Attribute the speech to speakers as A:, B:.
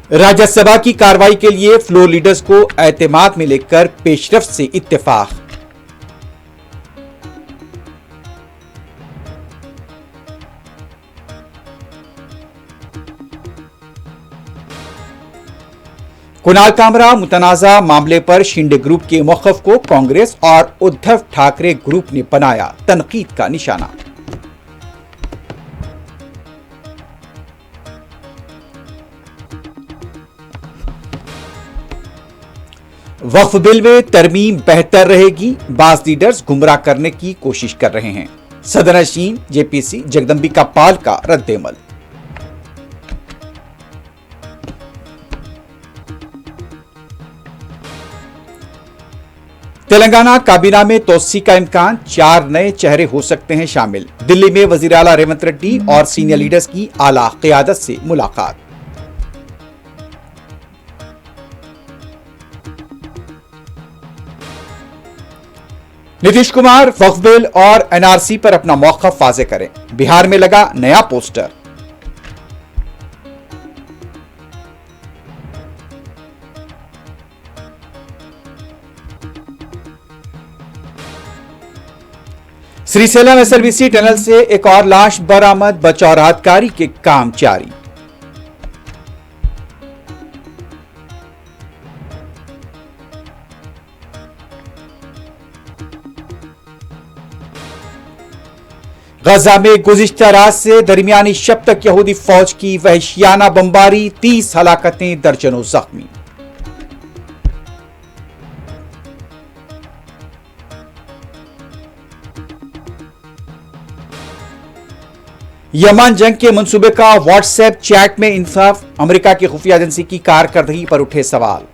A: राज्यसभा की कार्रवाई के लिए फ्लोर लीडर्स को एतमाद में लेकर पेशरफ्त से इत्तेफाक। कुणाल कामरा मुतनाज़ा मामले पर शिंदे ग्रुप के मौक़िफ़ को कांग्रेस और उद्धव ठाकरे ग्रुप ने बनाया तनकीद का निशाना। वक्फ बिल में तरमीम बेहतर रहेगी, बाज़ लीडर्स गुमराह करने की कोशिश कर रहे हैं। सदरनशीन जेपीसी जगदंबिका पाल का रद्देमल। तेलंगाना काबीना में तोसी का इम्कान, 4 नए चेहरे हो सकते हैं शामिल। दिल्ली में वजीर आला रेवंत रेड्डी और सीनियर लीडर्स की आला क़ियादत से मुलाकात। नीतीश कुमार वक्फ बिल और एनआरसी पर अपना मौक़िफ़ वाज़े करें। बिहार में लगा नया पोस्टर। श्रीसेलम एसएलबीसी टनल से एक और लाश बरामद, बचाव राहतकारी के काम जारी। गजा में गुज़िश्ता रात से दरमियानी शब तक यहूदी फौज की वहशियाना बमबारी, 30 हलाकतें, दर्जनों जख्मी। यमन जंग के मंसूबे का व्हाट्सएप चैट में इंसाफ, अमेरिका की खुफिया एजेंसी की कारकर्दगी पर उठे सवाल।